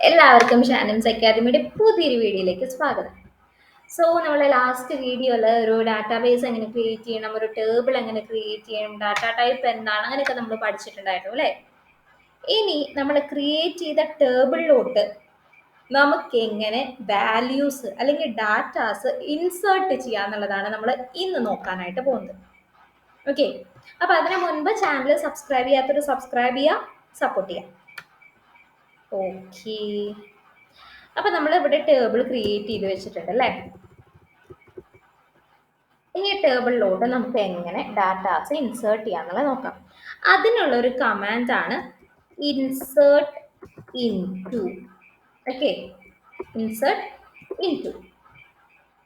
എല്ലാവർക്കും ഷാനിംസ് അക്കാദമിയുടെ പുതിയൊരു വീഡിയോയിലേക്ക് സ്വാഗതം. സോ നമ്മൾ ലാസ്റ്റ് വീഡിയോയിൽ ഒരു ഡാറ്റാബേസ് എങ്ങനെ ക്രിയേറ്റ് ചെയ്യണം, ഒരു ടേബിൾ എങ്ങനെ ക്രിയേറ്റ് ചെയ്യണം, ഡാറ്റ ടൈപ്പ് എന്താണ്, അങ്ങനെയൊക്കെ നമ്മൾ പഠിച്ചിട്ടുണ്ടായിരുന്നു അല്ലേ. ഇനി നമ്മൾ ക്രിയേറ്റ് ചെയ്ത ടേബിളിലോട്ട് നമുക്ക് എങ്ങനെ വാല്യൂസ് അല്ലെങ്കിൽ ഡാറ്റാസ് ഇൻസേർട്ട് ചെയ്യാന്നുള്ളതാണ് നമ്മൾ ഇന്ന് നോക്കാനായിട്ട് പോകുന്നത്. ഓക്കെ, അപ്പോൾ അതിനു മുൻപ് ചാനൽ സബ്സ്ക്രൈബ് ചെയ്യാത്തൊരു സബ്സ്ക്രൈബ് ചെയ്യുക, സപ്പോർട്ട് ചെയ്യാം. ഓക്കെ, അപ്പൊ നമ്മൾ ഇവിടെ ടേബിൾ ക്രിയേറ്റ് ചെയ്ത് വെച്ചിട്ടുണ്ട് അല്ലേ. ഈ ടേബിളിലോട്ട് നമുക്ക് എങ്ങനെ ഡാറ്റാസ് ഇൻസേർട്ട് ചെയ്യാന്നുള്ളത് നോക്കാം. അതിനുള്ള ഒരു കമാൻഡ് ആണ് insert into. Okay,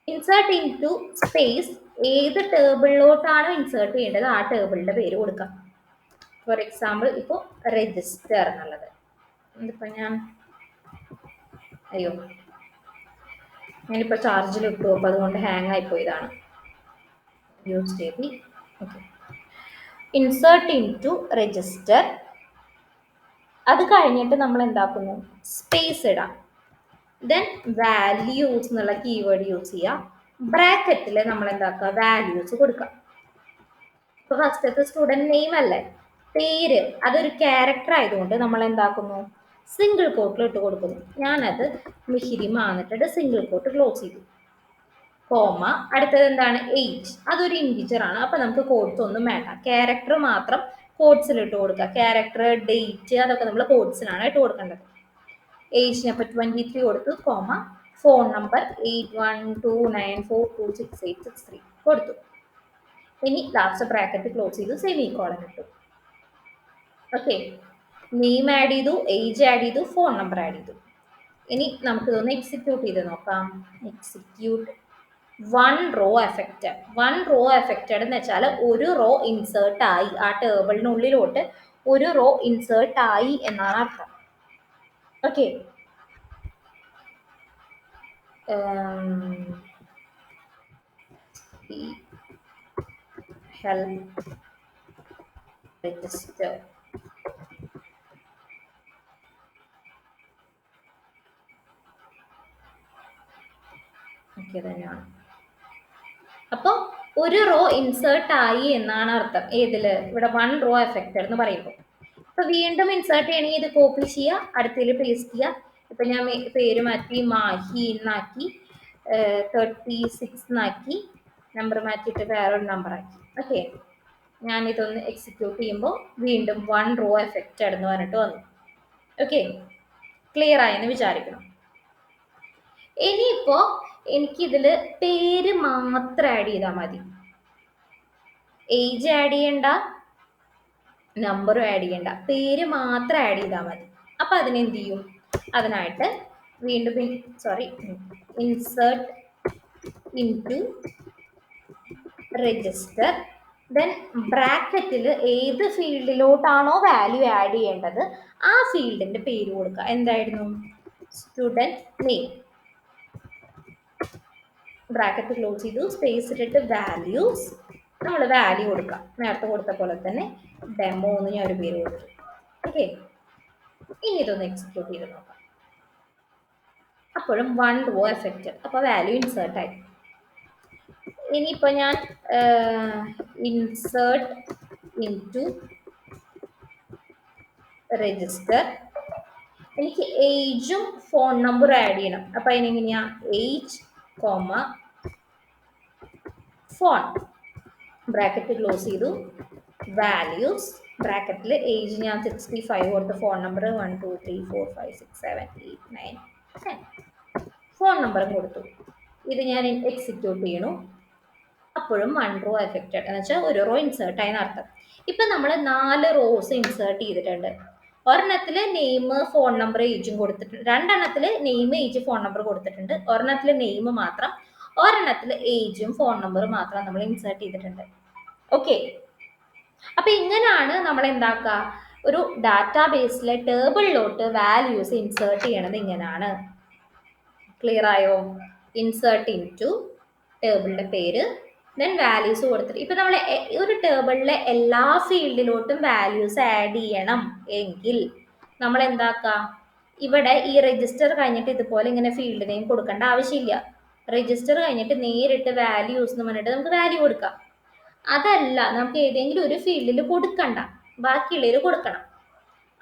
insert into space ഏത് ടേബിളിലോട്ടാണോ ഇൻസേർട്ട് ചെയ്യേണ്ടത് ആ ടേബിളിന്റെ പേര് കൊടുക്കാം. ഫോർ എക്സാമ്പിൾ ഇപ്പോൾ രജിസ്റ്റർ എന്നുള്ളത്, ഇതിപ്പോൾ ഞാനിപ്പോൾ ചാർജിലിട്ടു, അപ്പോൾ അതുകൊണ്ട് ഹാങ് ആയിപ്പോയതാണ്. യൂസ് ചെയ്ത് ഓക്കെ, ഇൻസേർട്ട് ഇൻടു രജിസ്റ്റർ. അത് കഴിഞ്ഞിട്ട് നമ്മൾ എന്താക്കുന്നു, സ്പേസ് ഇടാം. ദെൻ വാല്യൂസ് എന്നുള്ള കീവേഡ് യൂസ് ചെയ്യാം. ബ്രാക്കറ്റിൽ നമ്മൾ എന്താക്കുക, വാല്യൂസ് കൊടുക്കാം. ഇപ്പൊ ഫസ്റ്റത്തെ സ്റ്റുഡൻറ് നെയിം അല്ലേ, പേര്, അതൊരു ക്യാരക്ടർ ആയതുകൊണ്ട് നമ്മൾ എന്താക്കുന്നു, സിംഗിൾ കോട്ടിൽ ഇട്ട് കൊടുക്കുന്നു. ഞാനത് മിഹിരിമ എന്നിട്ട് സിംഗിൾ കോട്ട് ക്ലോസ് ചെയ്തു. കോമ, അടുത്തത് എന്താണ്, ഏജ്, അതൊരു ഇൻറ്റിജർ ആണ്, അപ്പൊ നമുക്ക് കോഡ്സ് ഒന്നും വേണ്ട, ക്യാരക്ടർ മാത്രം കോഡ്സിൽ ഇട്ട് കൊടുക്കുക. ക്യാരക്ടർ, ഡേറ്റ്, അതൊക്കെ നമ്മൾ കോഡ്സിനാണ് ഇട്ട് കൊടുക്കേണ്ടത്. ഏജിന് അപ്പോൾ 23 കൊടുത്തു, കോമ ഫോൺ നമ്പർ 8129426863 കൊടുത്തു. ഇനി ലാസ്റ്റ് ബ്രാക്കറ്റ് ക്ലോസ് ചെയ്തു, സെമി കോളൻ ഇട്ടു. ഓക്കെ, നെയിം ആഡ് ചെയ്തു, ഏജ് ആഡ് ചെയ്തു, ഫോൺ നമ്പർ ആഡ് ചെയ്തു. ഇനി നമുക്കിതൊന്ന് എക്സിക്യൂട്ട് ചെയ്ത് നോക്കാം. എക്സിക്യൂട്ട് വൺ റോ എഫക്റ്റഡ് എന്ന് വെച്ചാൽ ഒരു റോ ഇൻസേർട്ട് ആയി, ആ ടേബിളിനുള്ളിലോട്ട് ഒരു റോ ഇൻസേർട്ട് ആയി എന്നാണ് അർത്ഥം. Okay, help register. ഓക്കെ, തന്നെയാണ്. അപ്പോൾ ഒരു റോ ഇൻസേർട്ട് ആയി എന്നാണ് അർത്ഥം. ഏതില്, ഇവിടെ വൺ റോ എഫക്റ്റഡ് എന്ന് പറയുമ്പോൾ. ഇപ്പൊ വീണ്ടും ഇൻസേർട്ട് ചെയ്യണമെങ്കിൽ ഇത് കോപ്പി ചെയ്യുക, അടുത്തതിൽ പേസ്റ്റ് ചെയ്യുക. ഇപ്പൊ ഞാൻ പേര് മാറ്റി മാഹി എന്നാക്കി, 36 എന്നാക്കി, നമ്പർ മാറ്റിയിട്ട് വേറൊരു നമ്പർ ആക്കി. ഓക്കെ, ഞാനിതൊന്ന് എക്സിക്യൂട്ട് ചെയ്യുമ്പോൾ വീണ്ടും വൺ റോ എഫക്റ്റഡ് എന്ന് പറഞ്ഞിട്ട് വന്നു. ഓക്കെ, ക്ലിയർ ആയെന്ന് വിചാരിക്കണം. ഇനിയിപ്പോ എനിക്കിതിൽ പേര് മാത്രം ആഡ് ചെയ്താൽ മതി, ഏജ് ആഡ് ചെയ്യണ്ട, നമ്പറും ആഡ് ചെയ്യണ്ട, പേര് മാത്രം ആഡ് ചെയ്താൽ മതി. അപ്പൊ അതിനെന്ത് ചെയ്യും, അതിനായിട്ട് വീണ്ടും ഇൻസേർട്ട് ഇൻടു രജിസ്റ്റർ. ദെൻ ബ്രാക്കറ്റിൽ ഏത് ഫീൽഡിലോട്ടാണോ വാല്യൂ ആഡ് ചെയ്യേണ്ടത് ആ ഫീൽഡിന്റെ പേര് കൊടുക്കുക. എന്തായിരുന്നു, സ്റ്റുഡൻറ് നെയിം. ബ്രാക്കറ്റ് ക്ലോസ് ചെയ്തു, സ്പേസ് ഇട്ടിട്ട് വാല്യൂസ്, നമ്മൾ വാല്യൂ കൊടുക്കാം. നേരത്തെ കൊടുത്ത പോലെ തന്നെ ഡെമോ എന്ന് ഞാൻ ഒരു പേര് കൊടുത്തു. ഓക്കെ, ഇനി ഇതൊന്ന് എക്സിക്യൂട്ട് ചെയ്ത് നോക്കാം. അപ്പോഴും വൺ റോ എഫക്റ്റ്, അപ്പോൾ വാല്യൂ ഇൻസേർട്ട് ആയി. ഇനിയിപ്പോൾ ഞാൻ ഇൻസേർട്ട് ഇൻടു രജിസ്റ്റർ, എനിക്ക് ഏജും ഫോൺ നമ്പറും ആഡ് ചെയ്യണം. അപ്പം അതിനെങ്ങനെയാ, age comma phone, bracket close ചെയ്തു, വാല്യൂസ്, ബ്രാക്കറ്റിൽ ഏജ് ഞാൻ 65 കൊടുത്ത്, ഫോൺ നമ്പർ 123456788910, ഫോൺ നമ്പറും കൊടുത്തു. ഇത് ഞാൻ എക്സിക്യൂട്ട് ചെയ്യണു. അപ്പോഴും വൺ റോ എഫക്റ്റഡ് എന്ന് വെച്ചാൽ ഒരു റോ ഇൻസേർട്ട് ആയി അർത്ഥം. ഇപ്പം നമ്മൾ 4 റോസ് ഇൻസേർട്ട് ചെയ്തിട്ടുണ്ട്. ഒരെണ്ണത്തിൽ നെയിം, ഫോൺ നമ്പർ, ഏജും കൊടുത്തിട്ടുണ്ട്. രണ്ടെണ്ണത്തിൽ നെയിം, ഏജ്, ഫോൺ നമ്പർ കൊടുത്തിട്ടുണ്ട്. ഒരെണ്ണത്തിൽ നെയിം മാത്രം, ഒരെണ്ണത്തിൽ ഏജും ഫോൺ നമ്പറും മാത്രം നമ്മൾ ഇൻസേർട്ട് ചെയ്തിട്ടുണ്ട്. ഓക്കെ, അപ്പൊ ഇങ്ങനെയാണ് നമ്മൾ എന്താക്കുക, ഒരു ഡാറ്റാബേസിലെ ടേബിളിലോട്ട് വാല്യൂസ് ഇൻസേർട്ട് ചെയ്യണത് ഇങ്ങനെയാണ്. ക്ലിയർ ആയോ? ഇൻസേർട്ട് ഇൻടു ടേബിളിന്റെ പേര്, ദെൻ വാല്യൂസ് കൊടുത്തിട്ട്. ഇപ്പൊ നമ്മൾ ഒരു ടേബിളിലെ എല്ലാ ഫീൽഡിലോട്ടും വാല്യൂസ് ആഡ് ചെയ്യണം എങ്കിൽ നമ്മൾ എന്താക്കുക, ഇവിടെ ഈ രജിസ്റ്റർ കഴിഞ്ഞിട്ട് ഇതുപോലെ ഇങ്ങനെ ഫീൽഡ് നെയിം കൊടുക്കേണ്ട ആവശ്യമില്ല. രജിസ്റ്റർ കഴിഞ്ഞിട്ട് നേരിട്ട് വാല്യൂസ് എന്ന് പറഞ്ഞിട്ട് നമുക്ക് വാല്യൂ കൊടുക്കാം. അതല്ല, നമുക്ക് ഏതെങ്കിലും ഒരു ഫീൽഡിൽ കൊടുക്കണ്ട, ബാക്കിയുള്ളവർ കൊടുക്കണം.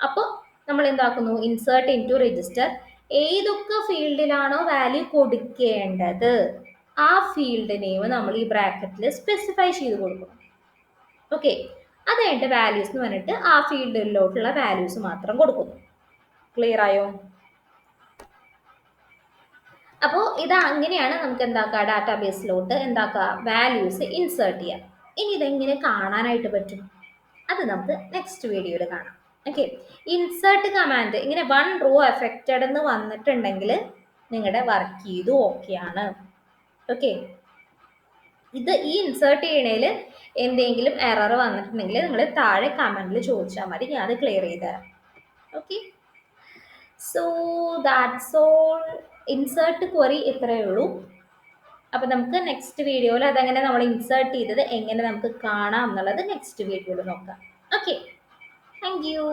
അപ്പോൾ നമ്മൾ എന്താക്കുന്നു, ഇൻസേർട്ട് ഇൻ ടു രജിസ്റ്റർ, ഏതൊക്കെ ഫീൽഡിലാണോ വാല്യൂ കൊടുക്കേണ്ടത് ആ ഫീൽഡ് നെയിം നമ്മൾ ഈ ബ്രാക്കറ്റിൽ സ്പെസിഫൈ ചെയ്ത് കൊടുക്കണം. ഓക്കെ, അത് കഴിഞ്ഞിട്ട് വാല്യൂസ് എന്ന് പറഞ്ഞിട്ട് ആ ഫീൽഡിലോട്ടുള്ള വാല്യൂസ് മാത്രം കൊടുക്കുന്നു. ക്ലിയർ ആയോ? അപ്പോൾ ഇത് അങ്ങനെയാണ് നമുക്ക് എന്താക്കുക, ഡാറ്റാബേസിലോട്ട് എന്താക്കുക, വാല്യൂസ് ഇൻസേർട്ട് ചെയ്യാം. ഇനി ഇതെങ്ങനെ കാണാനായിട്ട് പറ്റും, അത് നമുക്ക് നെക്സ്റ്റ് വീഡിയോയിൽ കാണാം. ഓക്കെ, ഇൻസേർട്ട് കമാൻഡ് ഇങ്ങനെ 1 റോ എഫക്റ്റഡ് എന്ന് വന്നിട്ടുണ്ടെങ്കിൽ നിങ്ങളുടെ വർക്ക് ചെയ്തു ഓക്കെയാണ്. ഓക്കെ, ഇത് ഈ ഇൻസേർട്ട് ചെയ്യണേൽ എന്തെങ്കിലും എറർ വന്നിട്ടുണ്ടെങ്കിൽ നിങ്ങൾ താഴെ കമന്റിൽ ചോദിച്ചാൽ മതി, ഞാൻ അത് ക്ലിയർ ചെയ്ത് തരാം. Okay, so that's all. Insert query ഇത്രയേ ഉള്ളൂ. അപ്പം നമുക്ക് നെക്സ്റ്റ് വീഡിയോയിൽ അതെങ്ങനെ നമ്മൾ ഇൻസേർട്ട് ചെയ്തത് എങ്ങനെ നമുക്ക് കാണാം എന്നുള്ളത് നെക്സ്റ്റ് വീഡിയോയിൽ നോക്കാം. Okay, thank you.